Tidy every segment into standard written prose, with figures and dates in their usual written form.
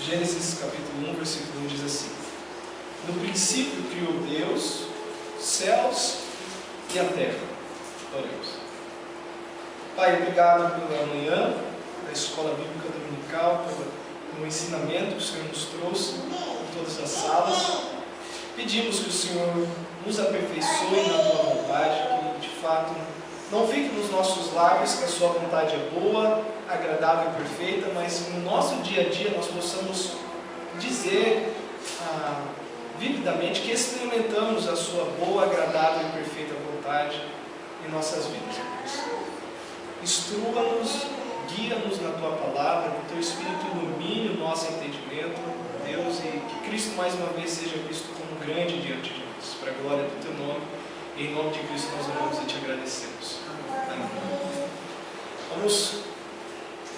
Gênesis capítulo 1, versículo 1 diz assim: No princípio criou Deus os céus e a terra. Oremos. Pai, obrigado pela manhã da Escola Bíblica Dominical, pelo ensinamento que o Senhor nos trouxe em todas as salas. Pedimos que o Senhor nos aperfeiçoe na Tua vontade, que de fato não fique nos nossos lábios que a Sua vontade é boa, agradável e perfeita, mas no nosso dia a dia nós possamos dizer vividamente que experimentamos a Sua boa, agradável e perfeita vontade em nossas vidas. Instrua-nos, guia-nos na Tua palavra, que o Teu Espírito ilumine o nosso entendimento, Deus, e que Cristo mais uma vez seja visto como grande diante de nós, para a glória do Teu nome, e em nome de Cristo nós oramos e Te agradecemos. Amém. Vamos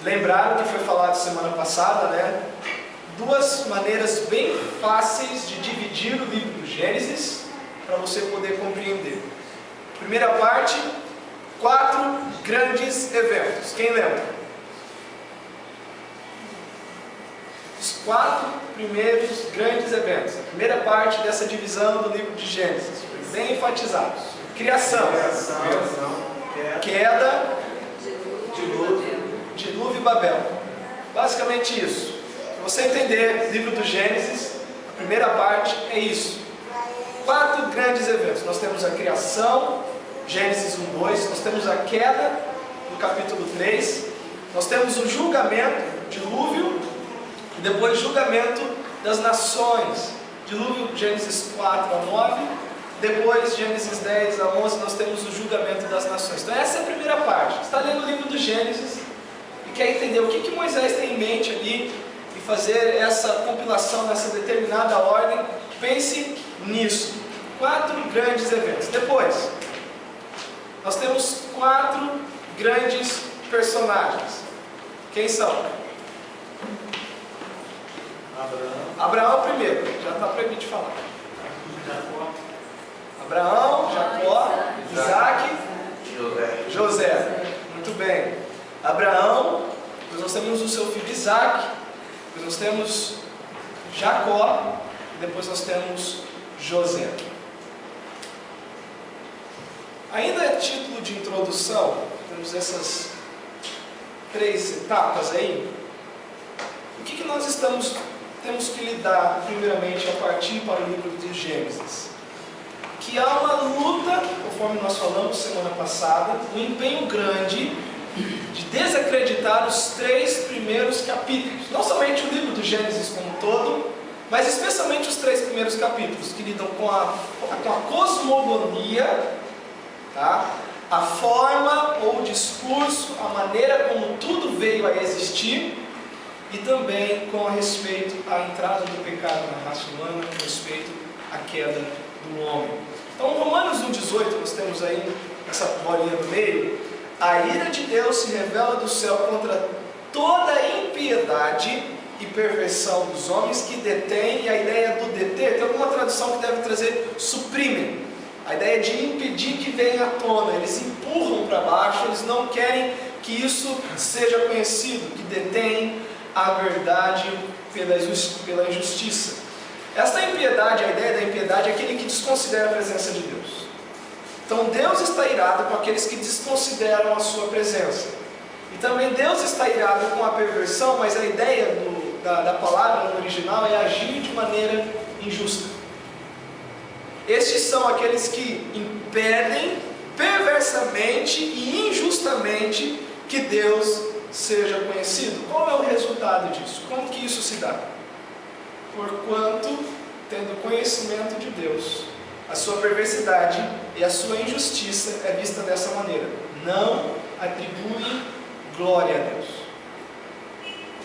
lembrar o que foi falado semana passada, né? Duas maneiras bem fáceis de dividir o livro do Gênesis, para você poder compreender. Primeira parte, 4 grandes eventos. Quem lembra? Os 4 primeiros grandes eventos. A primeira parte dessa divisão do livro de Gênesis, bem enfatizados: criação, queda, dilúvio e Babel. Basicamente isso. Para você entender o livro do Gênesis, a primeira parte é isso. 4 grandes eventos. Nós temos a criação, Gênesis 1, 2. Nós temos a queda, no capítulo 3. Nós temos o julgamento, dilúvio, e depois julgamento das nações. Dilúvio, Gênesis 4 a 9. Depois, Gênesis 10 a 11, nós temos o julgamento das nações. Então essa é a primeira parte. Você está lendo o livro do Gênesis e quer entender o que Moisés tem em mente ali e fazer essa compilação nessa determinada ordem. Pense nisso. 4 grandes eventos. Depois, nós temos 4 grandes personagens. Quem são? Abraão primeiro. Já está proibido de falar. Abraão, Jacó, Isaac, José. Muito bem. Abraão, depois nós temos o seu filho Isaac, depois nós temos Jacó, e depois nós temos José. Ainda a título de introdução, temos essas 3 etapas aí. O que nós temos que lidar primeiramente a partir para o livro de Gênesis? Que há uma luta, conforme nós falamos semana passada, um empenho grande de desacreditar os 3 primeiros capítulos. Não somente o livro do Gênesis como um todo, mas especialmente os 3 primeiros capítulos, que lidam com a cosmogonia, tá? A forma ou o discurso, a maneira como tudo veio a existir, e também com respeito à entrada do pecado na raça humana, com respeito à queda do homem. Então, Romanos 1,18, nós temos aí essa bolinha no meio. A ira de Deus se revela do céu contra toda a impiedade e perversão dos homens que detêm, e a ideia do deter, tem alguma tradução que deve trazer suprimem. A ideia de impedir que venha à tona, eles empurram para baixo, eles não querem que isso seja conhecido, que detêm a verdade pela injustiça. Esta impiedade, a ideia da impiedade é aquele que desconsidera a presença de Deus. Então Deus está irado com aqueles que desconsideram a sua presença. E também Deus está irado com a perversão, mas a ideia da palavra no original é agir de maneira injusta. Estes são aqueles que impedem perversamente e injustamente que Deus seja conhecido. Qual é o resultado disso? Como que isso se dá? Porquanto, tendo conhecimento de Deus, a sua perversidade e a sua injustiça é vista dessa maneira: não atribui glória a Deus.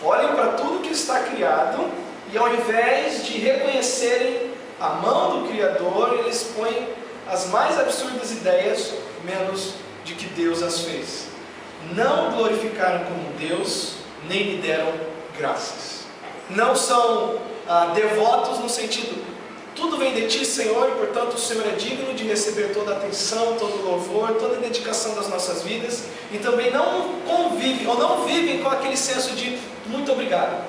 Olhem para tudo que está criado e, ao invés de reconhecerem a mão do Criador, eles põem as mais absurdas ideias, menos de que Deus as fez. Não glorificaram como Deus, nem lhe deram graças. Não são devotos no sentido: tudo vem de Ti, Senhor, e portanto o Senhor é digno de receber toda a atenção, todo o louvor, toda a dedicação das nossas vidas. E também não convivem, ou não vivem com aquele senso de muito obrigado.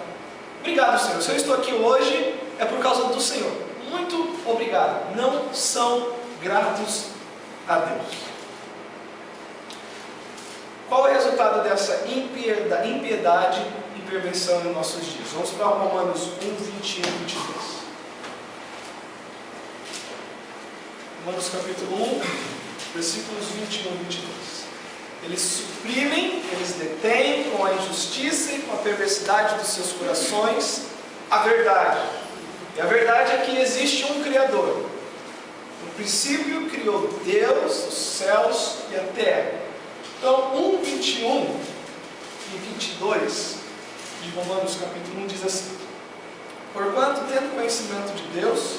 Obrigado, Senhor. Se eu estou aqui hoje, é por causa do Senhor. Muito obrigado. Não são gratos a Deus. Qual é o resultado dessa impiedade e perversão em nossos dias? Vamos para Romanos 1, 21 e 22. Romanos capítulo 1, versículos 21 e 22. Eles suprimem, eles detêm com a injustiça e com a perversidade dos seus corações a verdade. E a verdade é que existe um Criador. No princípio criou Deus os céus e a terra. Então 1, 21 e 22 de Romanos capítulo 1 diz assim: porquanto, tendo conhecimento de Deus,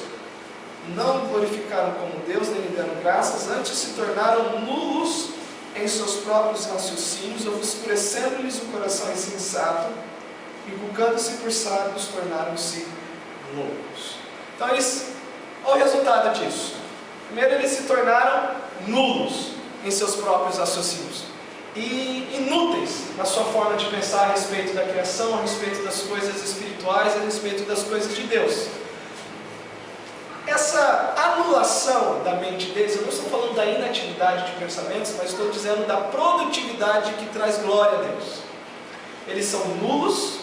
não o glorificaram como Deus, nem lhe deram graças, antes se tornaram nulos em seus próprios raciocínios, obscurecendo-lhes o coração insensato, e culcando-se por sábios, tornaram-se loucos. Então, olha o resultado disso. Primeiro, eles se tornaram nulos em seus próprios raciocínios e inúteis na sua forma de pensar a respeito da criação, a respeito das coisas espirituais, a respeito das coisas de Deus. Essa anulação da mente deles, eu não estou falando da inatividade de pensamentos, mas estou dizendo da produtividade que traz glória a Deus. Eles são nulos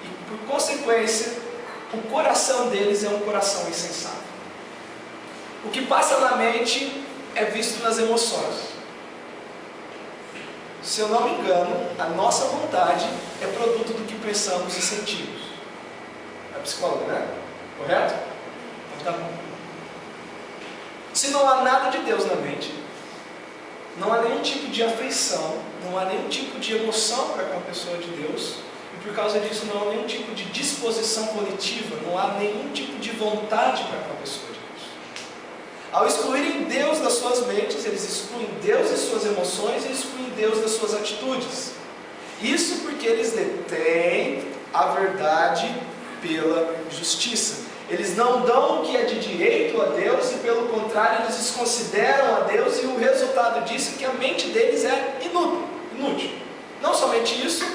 e, por consequência, o coração deles é um coração insensato. O que passa na mente é visto nas emoções. Se eu não me engano, a nossa vontade é produto do que pensamos e sentimos. É psicóloga, né? Correto? Então tá bom. Se não há nada de Deus na mente, não há nenhum tipo de afeição, não há nenhum tipo de emoção para com a pessoa de Deus, e por causa disso não há nenhum tipo de disposição coletiva, não há nenhum tipo de vontade para com a pessoa de Deus. Ao excluírem Deus das suas mentes, eles excluem Deus das suas emoções e excluem Deus das suas atitudes. Isso porque eles detêm a verdade pela justiça. Eles não dão o que é de direito a Deus e, pelo contrário, eles desconsideram a Deus, e o resultado disso é que a mente deles é inútil. Não somente isso,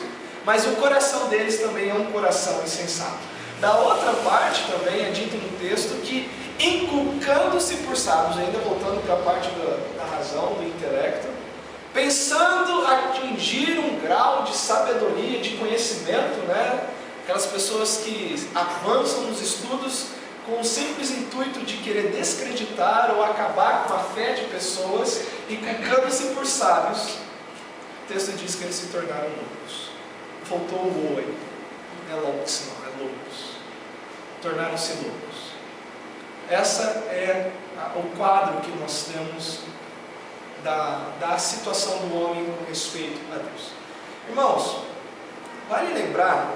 mas o coração deles também é um coração insensato. Da outra parte também é dito no texto que, inculcando-se por sábios, ainda voltando para a parte da razão, do intelecto, pensando atingir um grau de sabedoria, de conhecimento, né? Aquelas pessoas que avançam nos estudos com o simples intuito de querer descreditar ou acabar com a fé de pessoas, e culcando-se por sábios, o texto diz que eles se tornaram loucos. Faltou o oi. Não é loucos, não, é loucos. Tornaram-se loucos. Essa é o quadro que nós temos da situação do homem com respeito a Deus. Irmãos, vale lembrar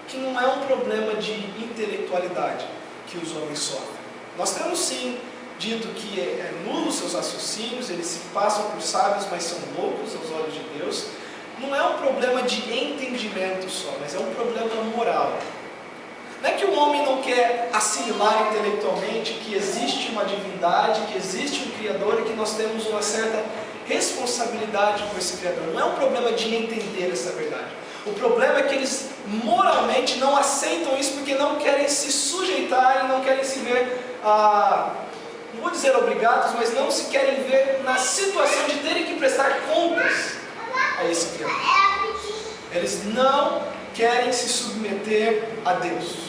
que não é um problema de intelectualidade que os homens sofrem. Nós temos sim dito que é nulo seus raciocínios, eles se passam por sábios, mas são loucos aos olhos de Deus. Não é um problema de entendimento só, mas é um problema moral. Não é que o homem não quer assimilar intelectualmente que existe uma divindade, que existe um Criador e que nós temos uma certa responsabilidade com esse Criador. Não é um problema de entender essa verdade. O problema é que eles moralmente não aceitam isso porque não querem se sujeitar e não querem se ver, não vou dizer obrigados, mas não se querem ver na situação de terem que prestar contas a esse Criador. Eles não querem se submeter a Deus.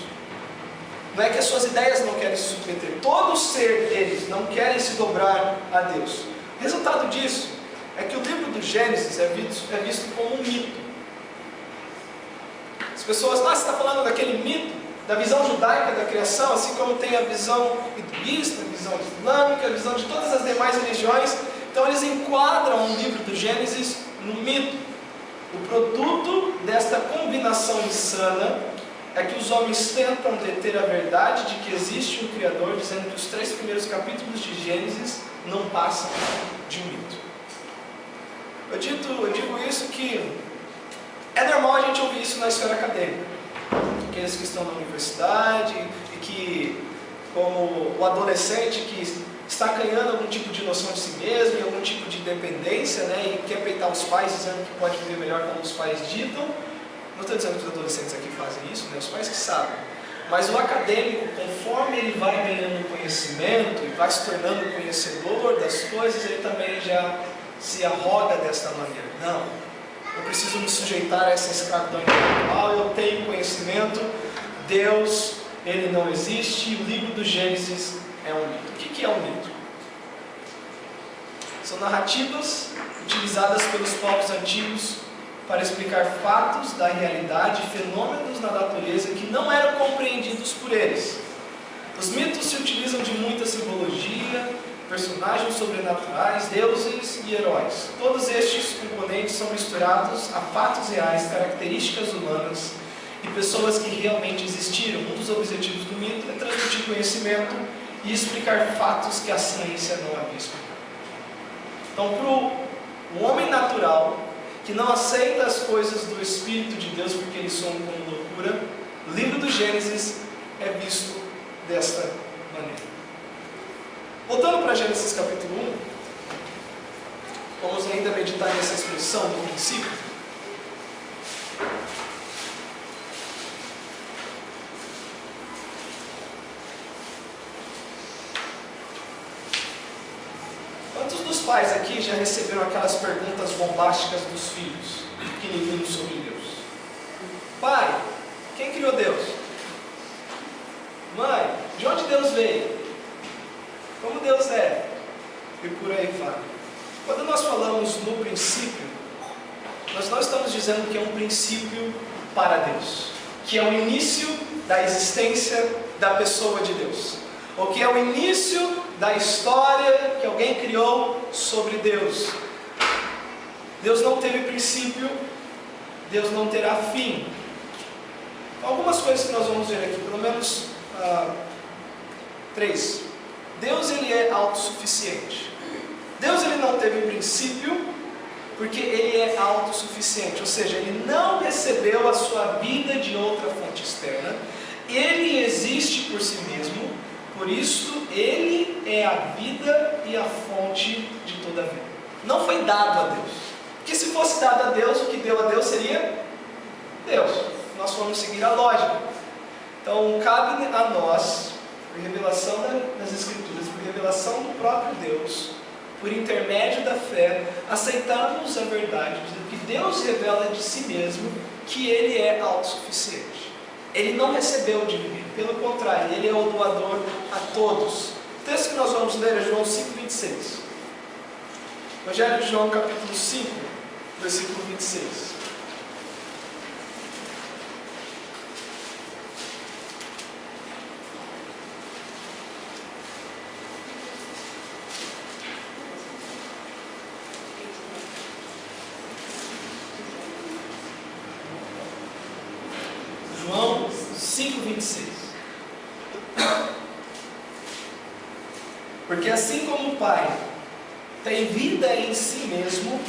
Não é que as suas ideias não querem se submeter, todo o ser deles não querem se dobrar a Deus. O resultado disso é que o livro do Gênesis é visto como um mito. As pessoas, você está falando daquele mito, da visão judaica da criação, assim como tem a visão hinduísta, a visão islâmica, a visão de todas as demais religiões. Então eles enquadram o livro do Gênesis no mito. O produto desta combinação insana é que os homens tentam deter a verdade de que existe um Criador, dizendo que os 3 primeiros capítulos de Gênesis não passam de um mito. Eu digo isso que é normal a gente ouvir isso na esfera acadêmica. Aqueles que estão na universidade e que, como o adolescente que está ganhando algum tipo de noção de si mesmo, algum tipo de independência, né, e quer peitar os pais dizendo que pode viver melhor como os pais ditam, Não estou dizendo que os adolescentes aqui fazem isso, né? Os pais que sabem. Mas o acadêmico, conforme ele vai ganhando conhecimento e vai se tornando conhecedor das coisas, ele também já se arroga desta maneira. Não, eu preciso me sujeitar a essa escravidão intelectual, eu tenho conhecimento, Deus, ele não existe, e o livro do Gênesis é um mito. O que é um mito? São narrativas utilizadas pelos povos antigos para explicar fatos da realidade, fenômenos na natureza que não eram compreendidos por eles. Os mitos se utilizam de muita simbologia, personagens sobrenaturais, deuses e heróis. Todos estes componentes são misturados a fatos reais, características humanas e pessoas que realmente existiram. Um dos objetivos do mito é transmitir conhecimento e explicar fatos que a ciência não havia explicado. Então, para o homem natural, que não aceita as coisas do Espírito de Deus porque eles são como loucura, o livro do Gênesis é visto desta maneira. Voltando para Gênesis capítulo 1, vamos ainda meditar nessa expressão do princípio. Quantos dos pais aqui já receberam aquelas perguntas bombásticas dos filhos, pequenininhos, sobre Deus? Pai, quem criou Deus? Mãe, de onde Deus veio? Como Deus é? E por aí vai. Quando nós falamos no princípio, nós não estamos dizendo que é um princípio para Deus, que é o início da existência da pessoa de Deus, ou que é o início da história que alguém criou sobre Deus. Deus não teve princípio, Deus não terá fim. Algumas coisas que nós vamos ver aqui, pelo menos 3. Deus, ele é autossuficiente. Deus, ele não teve princípio porque ele é autossuficiente, ou seja, ele não recebeu a sua vida de outra fonte externa. Ele existe por si mesmo, por isso ele é a vida e a fonte de toda a vida. Não foi dado a Deus, porque se fosse dado a Deus, o que deu a Deus seria Deus. Nós vamos seguir a lógica. Então cabe a nós, por revelação das Escrituras, por revelação do próprio Deus, por intermédio da fé, aceitarmos a verdade do que Deus revela de si mesmo, que ele é autossuficiente. Ele não recebeu de ninguém, pelo contrário, ele é o doador a todos. O texto que nós vamos ler é João 5,26. Evangelho de João, capítulo 5, versículo 26. João 5,26. Porque assim como o Pai tem vida em si mesmo,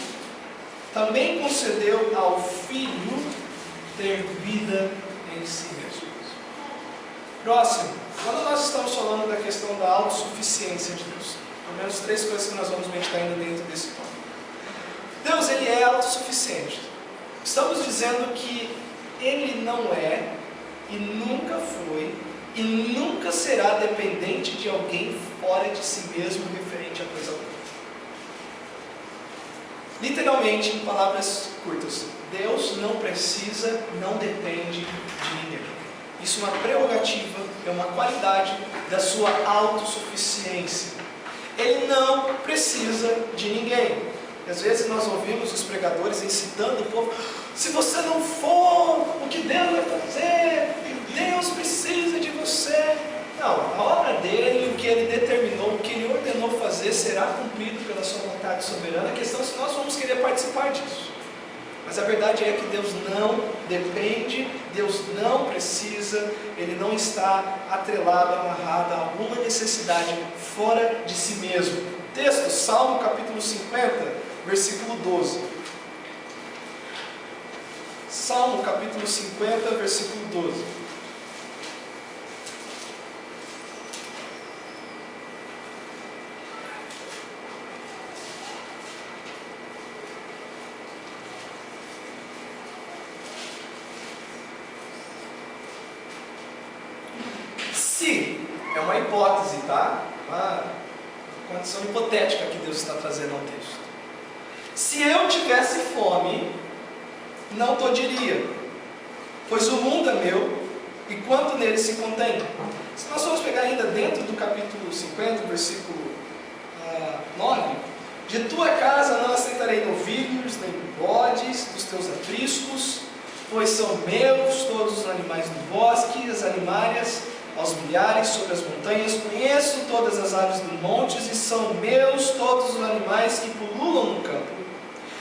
também concedeu ao Filho ter vida em si mesmo. Próximo, quando nós estamos falando da questão da autossuficiência de Deus, pelo menos 3 coisas que nós vamos meditar ainda dentro desse tópico. Deus, ele é autossuficiente. Estamos dizendo que ele não é, e nunca foi, e nunca será dependente de alguém fora de si mesmo referente a coisa alguma. Literalmente, em palavras curtas, Deus não precisa, não depende de ninguém. Isso é uma prerrogativa, é uma qualidade da sua autossuficiência. Ele não precisa de ninguém. E às vezes nós ouvimos os pregadores incitando o povo: se você não for, o que Deus vai fazer? Deus precisa de você. Não, a obra dele, o que ele determinou, o que ele ordenou fazer, será cumprido pela sua vontade soberana. A questão é se nós vamos querer participar disso. Mas a verdade é que Deus não depende, Deus não precisa, ele não está atrelado, amarrado a alguma necessidade fora de si mesmo. Texto, Salmo capítulo 50, versículo 12. Salmo capítulo 50, versículo 12. É uma hipótese, tá? Uma condição hipotética que Deus está trazendo ao texto. Se eu tivesse fome, não todiria, pois o mundo é meu e quanto nele se contém. Se nós formos pegar ainda dentro do capítulo 50, versículo 9, de tua casa não aceitarei novilhos, nem bodes dos teus apriscos, pois são meus todos os animais do bosque, as animárias aos milhares sobre as montanhas, conheço todas as aves dos montes, e são meus todos os animais que pululam no campo.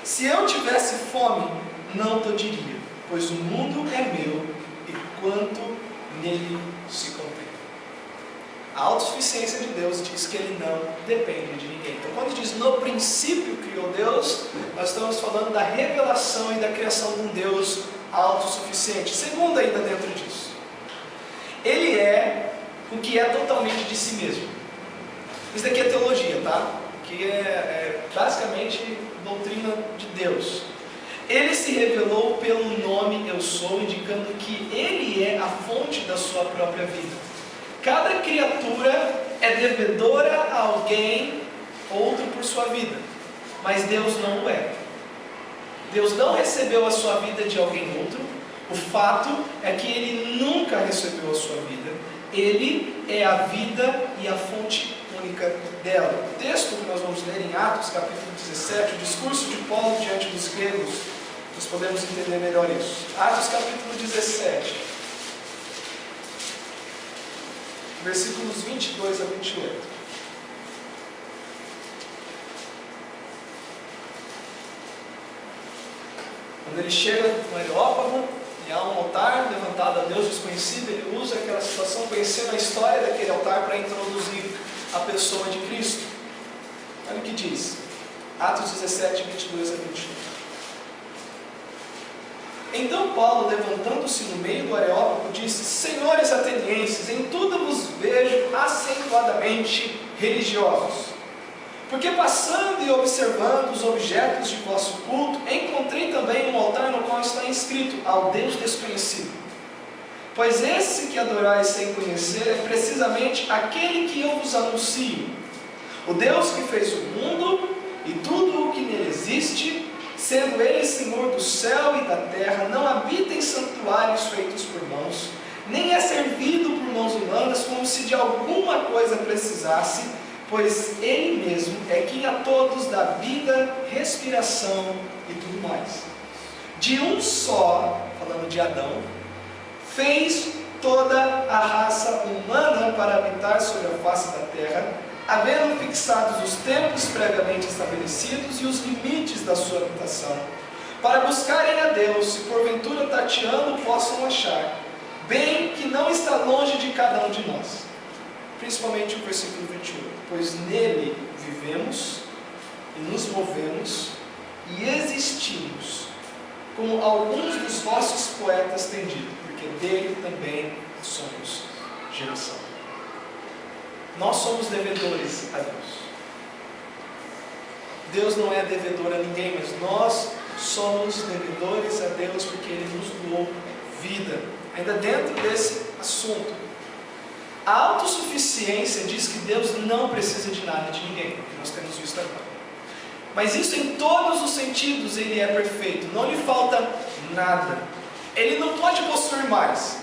Se eu tivesse fome, não todiria, pois o mundo é meu, e quanto nele se contém. A autossuficiência de Deus diz que Ele não depende de ninguém. Então, quando diz no princípio criou Deus, nós estamos falando da revelação e da criação de um Deus autossuficiente. Segundo, ainda dentro disso, Ele é o que é totalmente de si mesmo. Isso daqui é teologia, tá? Que é basicamente doutrina de Deus. Ele se revelou pelo nome Eu Sou, indicando que Ele é a fonte da sua própria vida. Cada criatura é devedora a alguém, outro por sua vida, mas Deus não o é. Deus não recebeu a sua vida de alguém outro. O fato é que Ele nunca recebeu a sua vida. Ele é a vida e a fonte única dela. O texto que nós vamos ler em Atos, capítulo 17, o discurso de Paulo diante dos gregos, nós podemos entender melhor isso. Atos, capítulo 17, versículos 22 a 28. Quando ele chega no Areópago, e há um altar levantado a Deus desconhecido, ele usa aquela situação, conhecendo a história daquele altar, para introduzir a pessoa de Cristo. Olha o que diz, Atos 17, 22 a 21. Então Paulo, levantando-se no meio do Areópago, disse: Senhores atenienses, em tudo vos vejo acentuadamente religiosos. Porque passando e observando os objetos de vosso culto, encontrei também um altar no qual está inscrito: ao Deus desconhecido. Pois esse que adorais sem conhecer é precisamente aquele que eu vos anuncio, o Deus que fez o mundo e tudo o que nele existe, sendo Ele Senhor do céu e da terra, não habita em santuários feitos por mãos, nem é servido por mãos humanas, como se de alguma coisa precisasse, pois Ele mesmo é quem a todos dá vida, respiração e tudo mais. De um só, falando de Adão, fez toda a raça humana para habitar sobre a face da terra, havendo fixados os tempos previamente estabelecidos e os limites da sua habitação, para buscarem a Deus, se porventura tateando possam achar, bem que não está longe de cada um de nós. Principalmente o versículo 28. Pois nele vivemos e nos movemos e existimos, como alguns dos nossos poetas têm dito, porque dele também somos geração. Nós somos devedores a Deus. Deus não é devedor a ninguém, mas nós somos devedores a Deus porque Ele nos doou vida. Ainda dentro desse assunto, a autossuficiência diz que Deus não precisa de nada de ninguém, que nós temos visto agora. Mas isso em todos os sentidos Ele é perfeito, não lhe falta nada. Ele não pode possuir mais,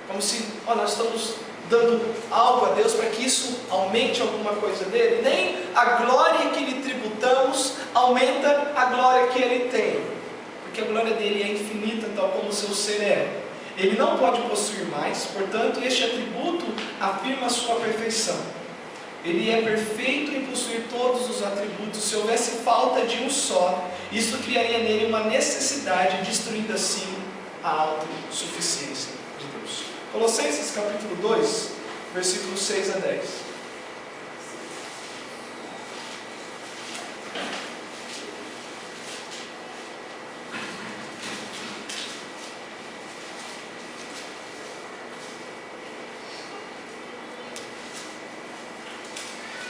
como se nós estamos dando algo a Deus para que isso aumente alguma coisa dele. Nem a glória que lhe tributamos aumenta a glória que ele tem, porque a glória dele é infinita, tal como o seu ser é. Ele não pode possuir mais, portanto este atributo afirma a sua perfeição. Ele é perfeito em possuir todos os atributos. Se houvesse falta de um só, isso criaria nele uma necessidade, destruindo assim a autossuficiência de Deus. Colossenses capítulo 2, versículos 6 a 10.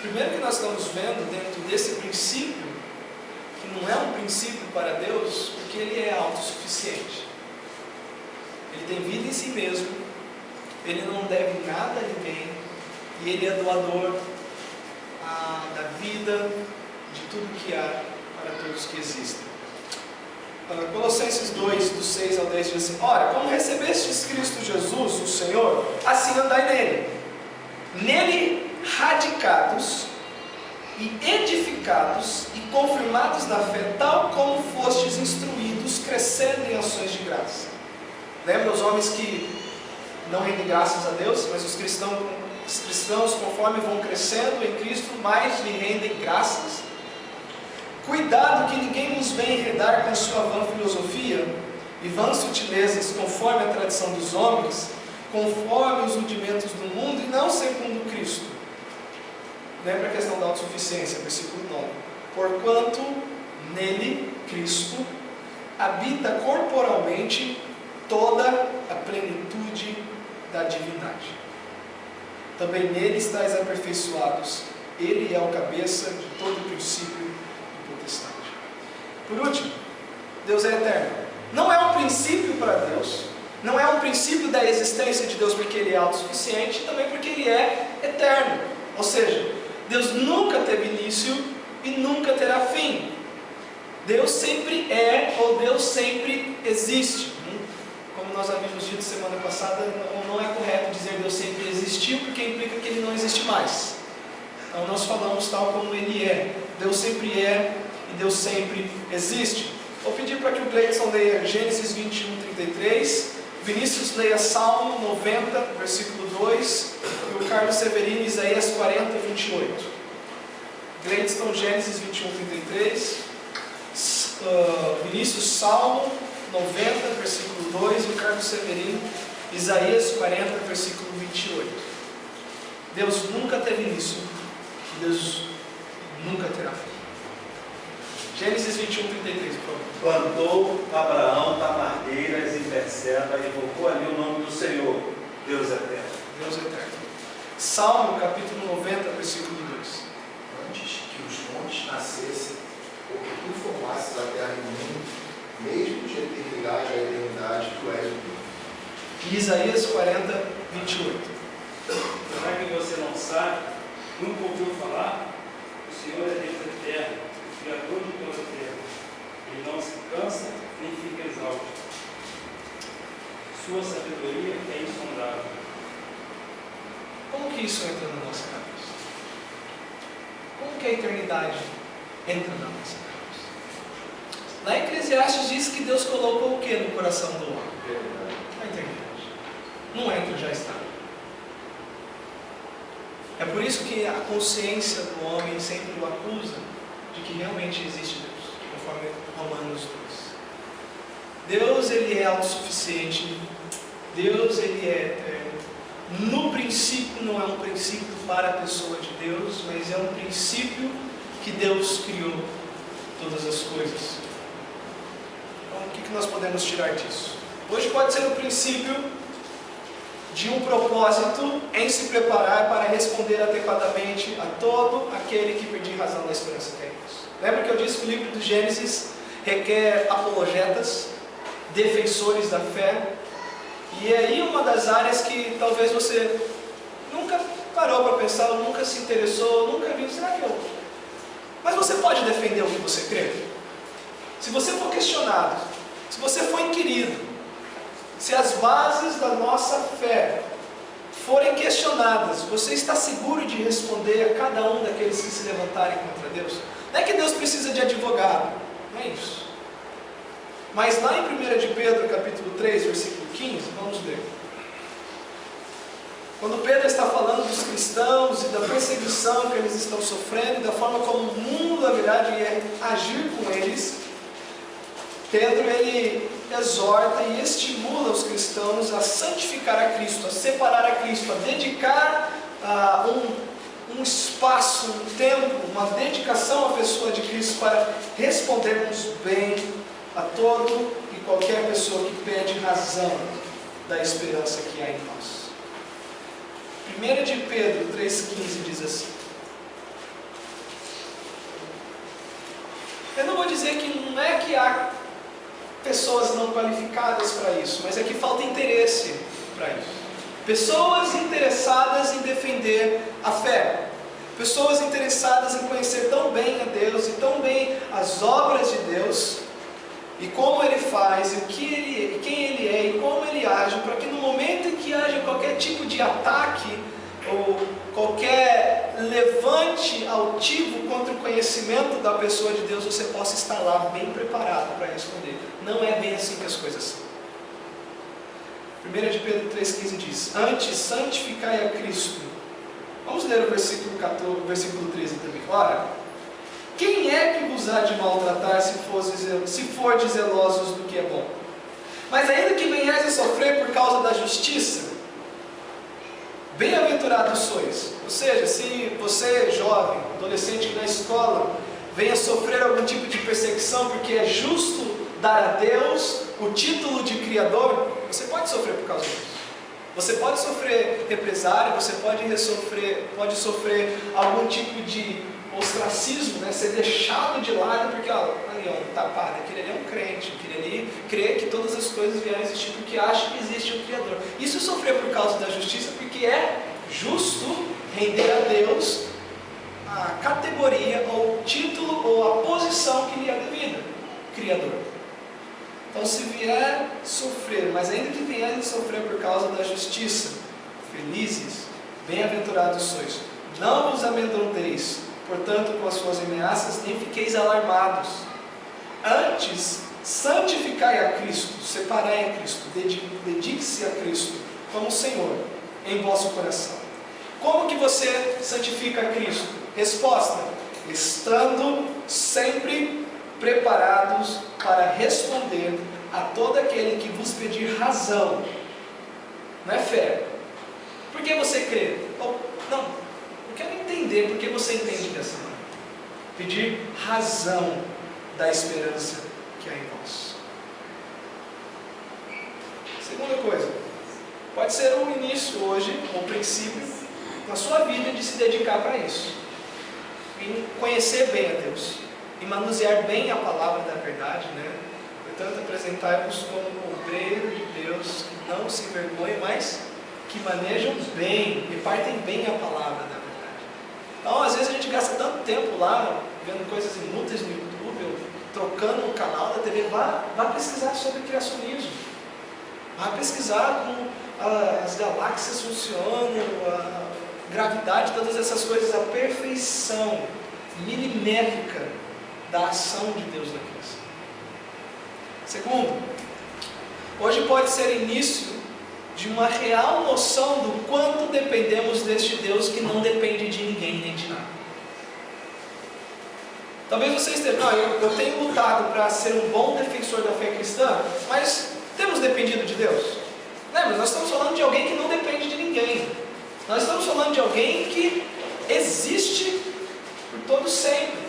Primeiro que nós estamos vendo dentro desse princípio, que não é um princípio para Deus, porque Ele é autossuficiente. Ele tem vida em si mesmo, Ele não deve nada a ninguém, E Ele é doador da vida, de tudo que há para todos que existem. Colossenses 2, do 6 ao 10 diz assim: ora, como recebestes Cristo Jesus, o Senhor, assim andai nele. Nele radicados e edificados e confirmados na fé, tal como fostes instruídos, crescendo em ações de graça. Lembra os homens que não rendem graças a Deus, mas os cristãos, conforme vão crescendo em Cristo, mais lhe rendem graças. Cuidado que ninguém nos venha enredar com sua vã filosofia e vãs sutilezas, conforme a tradição dos homens, conforme os rudimentos do mundo, e não segundo Cristo. Lembra a questão da autossuficiência, versículo 9. Porquanto nele, Cristo, habita corporalmente toda a plenitude da divindade. Também nele estáis aperfeiçoados. Ele é o cabeça de todo o princípio e potestade. Por último, Deus é eterno. Não é um princípio para Deus, não é um princípio da existência de Deus porque Ele é autossuficiente, também porque Ele é eterno. Ou seja, Deus nunca teve início e nunca terá fim. Deus sempre é, ou Deus sempre existe. Como nós havíamos dito semana passada, não é correto dizer Deus sempre existiu, porque implica que Ele não existe mais. Então nós falamos tal como Ele é. Deus sempre é e Deus sempre existe. Vou pedir para que o Gleidson leia Gênesis 21, 33, Vinícius leia Salmo 90, versículo 2, e o Carlos Severino, Isaías 40, 28. Gleidson, Gênesis 21, 33, Vinícius, Salmo 90, versículo 2, e o Carlos Severino, Isaías 40, versículo 28. Deus nunca teve início, Deus nunca terá fim. Gênesis 21, 33, por favor. Plantou Abraão tamargueiras em Berseba e invocou ali o nome do Senhor, Deus eterno. Deus eterno. Salmo, capítulo 90, versículo 2. Antes que os montes nascessem, porque tu formasses a terra e o mundo, mesmo de eternidade a eternidade, tu és o Deus. Isaías 40, 28. Será que você não sabe? Nunca ouviu falar? O Senhor é Deus eterno, o Criador de toda a terra. Ele não se cansa nem fica exausto. Sua sabedoria é insondável. Como que isso entra na nossa cabeça? Como que a eternidade entra na nossa cabeça? Lá em Eclesiastes diz que Deus colocou o que no coração do homem? A eternidade. Não entra, já está. É por isso que a consciência do homem sempre o acusa de que realmente existe Deus, conforme Romanos 2. Deus, Ele é autossuficiente. Deus, Ele é eterno. No princípio, não é um princípio para a pessoa de Deus, mas é um princípio que Deus criou todas as coisas. Então, o que nós podemos tirar disso? Hoje pode ser o princípio de um propósito em se preparar para responder adequadamente a todo aquele que pedir razão da esperança que é isso. Lembra que eu disse que o livro do Gênesis requer apologetas, defensores da fé, e é aí uma das áreas que talvez você nunca parou para pensar, ou nunca se interessou, nunca viu, será que eu... Mas você pode defender o que você crê? Se você for questionado, se você for inquirido, se as bases da nossa fé forem questionadas, você está seguro de responder a cada um daqueles que se levantarem contra Deus? Não é que Deus precisa de advogado, não é isso. Mas lá em 1 de Pedro, capítulo 3, versículo 15, vamos ler. Quando Pedro está falando dos cristãos e da perseguição que eles estão sofrendo, e da forma como o mundo haverá de agir com eles, Pedro, ele exorta e estimula os cristãos a santificar a Cristo, a separar a Cristo, a dedicar um espaço, um tempo, uma dedicação à pessoa de Cristo para respondermos bem a todo e qualquer pessoa que pede razão da esperança que há em nós. 1 de Pedro 3,15 diz assim: eu não vou dizer que não é que há pessoas não qualificadas para isso, mas é que falta interesse para isso. Pessoas interessadas em defender a fé. Pessoas interessadas em conhecer tão bem a Deus e tão bem as obras de Deus, e como Ele faz, e o que Ele é, e quem Ele é, e como Ele age, para que no momento em que haja qualquer tipo de ataque, ou qualquer levante altivo contra o conhecimento da pessoa de Deus, você possa estar lá bem preparado para responder. Não é bem assim que as coisas são. 1 de Pedro 3,15 diz: antes santificai a Cristo. Vamos ler o versículo 14, versículo 13 também. Ora, quem é que vos há de maltratar se fordes zelosos do que é bom? Mas ainda que venhais a sofrer por causa da justiça, bem-aventurados sois. Ou seja, se você, jovem, adolescente que na escola, venha sofrer algum tipo de perseguição porque é justo dar a Deus o título de Criador, você pode sofrer por causa disso. Você pode sofrer represália, você pode sofrer algum tipo de ostracismo, né? Ser deixado de lado porque, ali, um tapado, aquele ali é um crente, aquele ali crê que todas as coisas vieram a existir porque acha que existe um Criador. Isso é sofrer por causa da justiça, porque é justo render a Deus a categoria, ou título, ou a posição que lhe é devida, Criador. Então, se vier sofrer, mas ainda que vier sofrer por causa da justiça, felizes, bem-aventurados sois. Não vos amedronteis, portanto, com as suas ameaças, nem fiqueis alarmados. Antes, santificai a Cristo, separai a Cristo, dedique-se a Cristo como Senhor em vosso coração. Como que você santifica a Cristo? Resposta: estando sempre preparados para responder a todo aquele que vos pedir razão. Não é fé. Por que você crê? Não, eu quero entender por que você entende dessa maneira. Pedir razão da esperança que há em vós. Segunda coisa, pode ser um início hoje, um princípio na sua vida de se dedicar para isso, em conhecer bem a Deus, em manusear bem a palavra da verdade, né? Portanto, apresentai-vos como obreiro de Deus, que não se envergonhem, mas que manejam bem, repartem bem a palavra da verdade. Então, às vezes a gente gasta tanto tempo lá, vendo coisas inúteis no YouTube, ou trocando o canal da TV. Vá pesquisar sobre criacionismo, vá pesquisar como as galáxias funcionam, a gravidade, todas essas coisas, a perfeição milimétrica da ação de Deus na criação. Segundo, hoje pode ser início de uma real noção do quanto dependemos deste Deus que não depende de ninguém nem de nada. Talvez você esteja, eu tenho lutado para ser um bom defensor da fé cristã, mas temos dependido de Deus? Lembra, nós estamos falando de alguém que não depende de ninguém. Nós estamos falando de alguém que existe por todo sempre.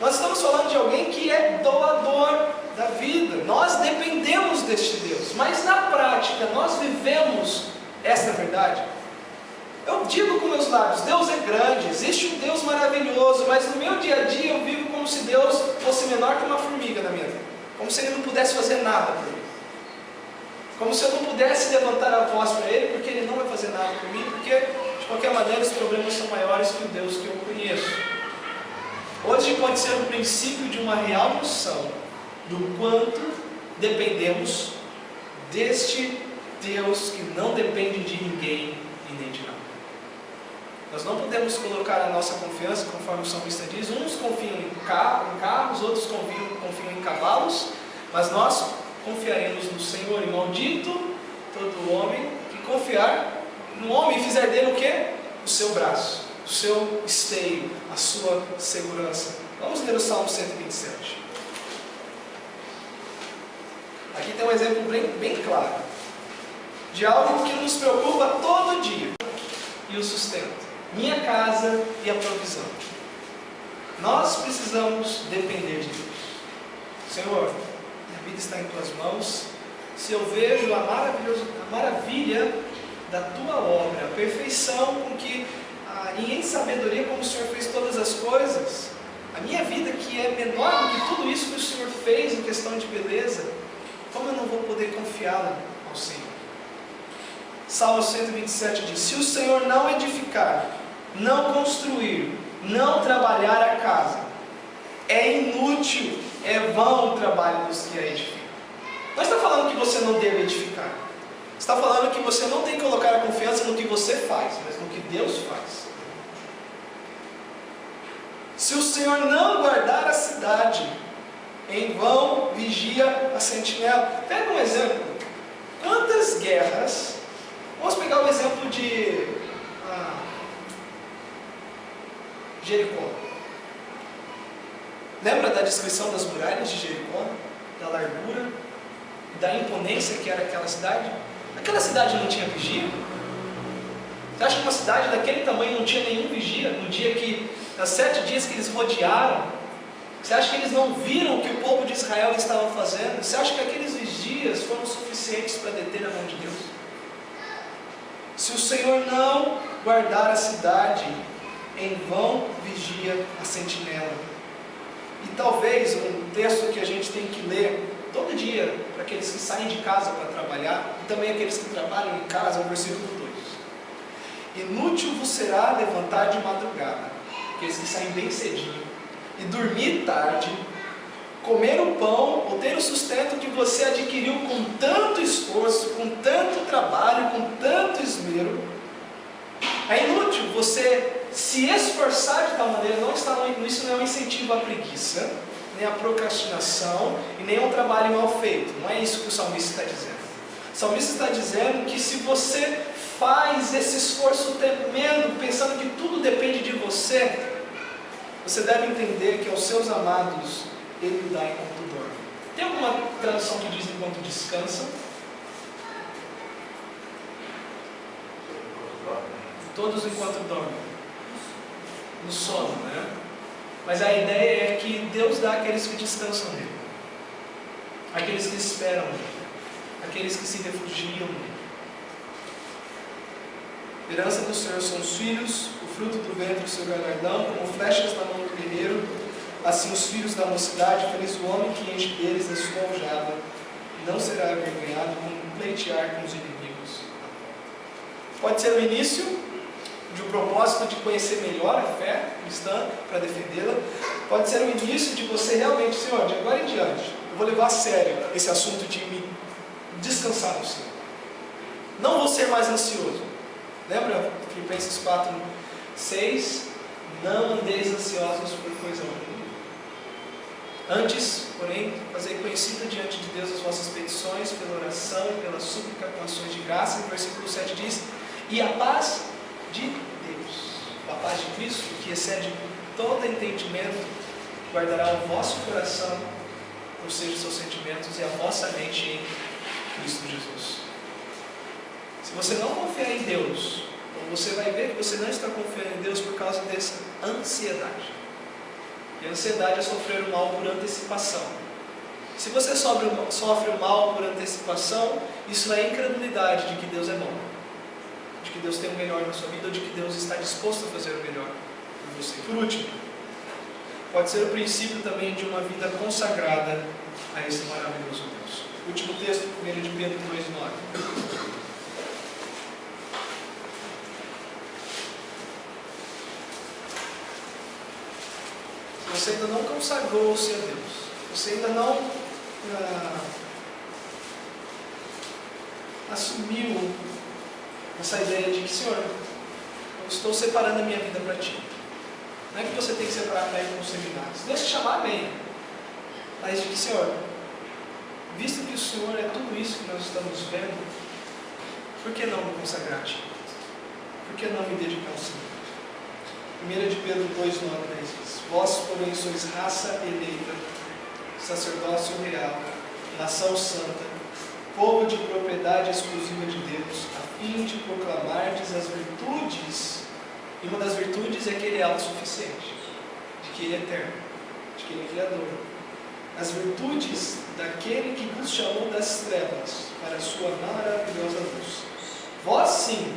Nós estamos falando de alguém que é doador da vida. Nós dependemos deste Deus, mas na prática nós vivemos esta verdade. Eu digo com meus lábios, Deus é grande, existe um Deus maravilhoso, mas no meu dia a dia eu vivo como se Deus fosse menor que uma formiga na minha vida, como se Ele não pudesse fazer nada por mim, como se eu não pudesse levantar a voz para Ele, porque Ele não vai fazer nada por mim, porque de qualquer maneira os problemas são maiores que o Deus que eu conheço. Hoje pode ser o princípio de uma real noção do quanto dependemos deste Deus que não depende de ninguém e nem de nada. Nós não podemos colocar a nossa confiança, conforme o salmista diz, uns confiam em carros, outros confiam em cavalos, mas nós confiaremos no Senhor. E maldito todo homem que confiar no homem e fizer dele o quê? O seu braço, o seu esteio, a sua segurança. Vamos ler o Salmo 127. Aqui tem um exemplo bem claro de algo que nos preocupa todo dia e o sustento. Minha casa e a provisão. Nós precisamos depender de Deus. Senhor, minha vida está em Tuas mãos. Se eu vejo a maravilha da Tua obra, a perfeição com que, e em sabedoria como o Senhor fez todas as coisas, a minha vida que é menor do que tudo isso que o Senhor fez em questão de beleza, como eu não vou poder confiá-la ao Senhor? Salmo 127 diz: se o Senhor não edificar, não construir, não trabalhar a casa, é inútil, é vão o trabalho dos que a edificam. Não está falando que você não deve edificar. Está falando que você não tem que colocar a confiança no que você faz, mas no que Deus faz. Se o Senhor não guardar a cidade, em vão vigia a sentinela. Pega um exemplo. Quantas guerras... Vamos pegar o exemplo de Jericó. Lembra da descrição das muralhas de Jericó? Da largura, da imponência que era aquela cidade? Aquela cidade não tinha vigia? Você acha que uma cidade daquele tamanho não tinha nenhum vigia? No dia que, nos 7 dias que eles rodearam, você acha que eles não viram o que o povo de Israel estava fazendo? Você acha que aqueles vigias foram suficientes para deter a mão de Deus? Se o Senhor não guardar a cidade, em vão vigia a sentinela. E talvez um texto que a gente tem que ler todo dia, para aqueles que saem de casa para trabalhar, e também aqueles que trabalham em casa, é o versículo 2. Inútil vos será levantar de madrugada, aqueles que saem bem cedinho, e dormir tarde, comer o pão, ou ter o sustento que você adquiriu com tanto esforço, com tanto trabalho, com tanto esmero. É inútil você se esforçar de tal maneira, isso não é um incentivo à preguiça, nem à procrastinação, e nem ao trabalho mal feito. Não é isso que o salmista está dizendo. O salmista está dizendo que se você faz esse esforço tremendo, pensando que tudo depende de você, você deve entender que aos seus amados Ele dá enquanto dorme. Tem alguma tradução que diz enquanto descansa? Todos enquanto dormem. No sono, né? Mas a ideia é que Deus dá àqueles que descansam nele, aqueles que esperam nele, aqueles que se refugiam nele. A herança do Senhor são os filhos, o fruto do ventre o seu galardão, como flechas na mão do guerreiro, assim os filhos da mocidade, feliz o homem que enche deles a sua aljava, e não será envergonhado como pleitear com os inimigos. Pode ser o início de um propósito de conhecer melhor a fé cristã, para defendê-la. Pode ser o início de você realmente, Senhor, de agora em diante, eu vou levar a sério esse assunto de me descansar no Senhor. Não vou ser mais ansioso. Lembra Filipenses 4:6? Não andeis ansiosos por coisa alguma. Antes, porém, fazei conhecida diante de Deus as vossas petições, pela oração e pela súplica com ações de graça. E o versículo 7 diz: e a paz de Deus, a paz de Cristo, que excede todo entendimento, guardará o vosso coração, ou seja, os seus sentimentos, e a vossa mente em Cristo Jesus. Se você não confiar em Deus, você vai ver que você não está confiando em Deus por causa dessa ansiedade. E a ansiedade é sofrer o mal por antecipação. Se você sofre o mal por antecipação, isso é incredulidade de que Deus é bom, de que Deus tem o melhor na sua vida, ou de que Deus está disposto a fazer o melhor por você. Por último, pode ser o princípio também de uma vida consagrada a esse maravilhoso Deus. Último texto, 1 de Pedro 2:9. Você ainda não consagrou-se a Deus, você ainda não assumiu essa ideia de que, Senhor, eu estou separando a minha vida para Ti. Não é que você tem que separar para ir para os seminários, Deus te chamar bem, mas de que, Senhor, visto que o Senhor é tudo isso que nós estamos vendo, por que não me consagrar a Ti? Por que não me dedicar ao Senhor? 1 de Pedro 2:9 diz: vós, porém, sois raça eleita, sacerdócio real, nação santa, povo de propriedade exclusiva de Deus, a fim de proclamardes as virtudes, e uma das virtudes é que Ele é autossuficiente, de que Ele é eterno, de que Ele é Criador. As virtudes daquele que vos chamou das trevas para a sua maravilhosa luz. Vós sim,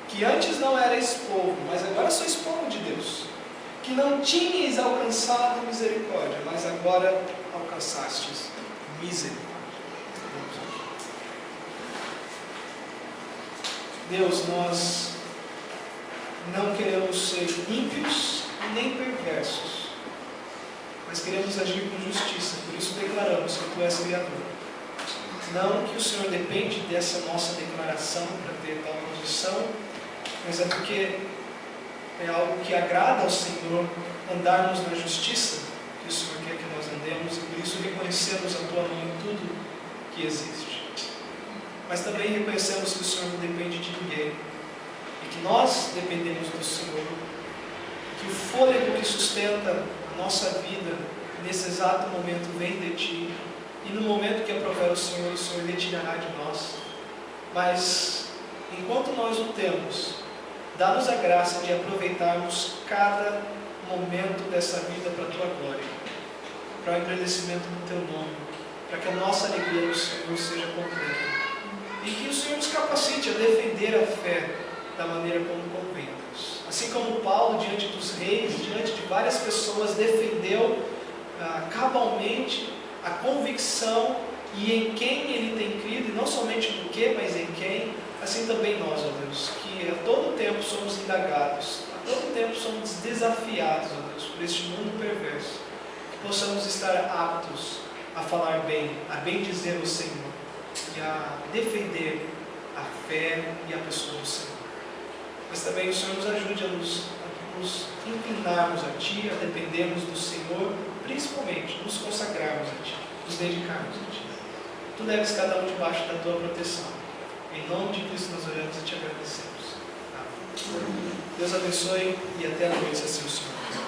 que antes não erais povo, mas agora sois povo de Deus, que não tinhais alcançado misericórdia, mas agora alcançastes misericórdia. Deus, nós não queremos ser ímpios nem perversos, mas queremos agir com justiça. Por isso declaramos que Tu és Criador. Não que o Senhor depende dessa nossa declaração para ter tal posição, mas é porque é algo que agrada ao Senhor andarmos na justiça que o Senhor quer que nós andemos, e por isso reconhecemos a Tua mão em tudo que existe. Mas também reconhecemos que o Senhor não depende de ninguém, e que nós dependemos do Senhor, que o fôlego que sustenta a nossa vida nesse exato momento vem de Ti, e no momento que aprover o Senhor retirará de nós. Mas, enquanto nós o temos, dá-nos a graça de aproveitarmos cada momento dessa vida para a Tua glória, para o engrandecimento do Teu nome, para que a nossa alegria no Senhor seja completa. E que o Senhor nos capacite a defender a fé da maneira como convém. Assim como Paulo, diante dos reis, diante de várias pessoas, defendeu cabalmente a convicção e em quem ele tem crido, e não somente no que, mas em quem, assim também nós, ó Deus, que a todo tempo somos indagados, a todo tempo somos desafiados, ó Deus, por este mundo perverso, que possamos estar aptos a falar bem, a bem dizer o Senhor, e a defender a fé e a pessoa do Senhor. Mas também o Senhor nos ajude a nos inclinarmos a Ti, a dependermos do Senhor, principalmente nos consagrarmos a Ti, nos dedicarmos a Ti. Tu leves cada um debaixo da Tua proteção. Em nome de Cristo nós oramos e Te agradecemos. Amém. Deus abençoe e até a noite, assim o Senhor.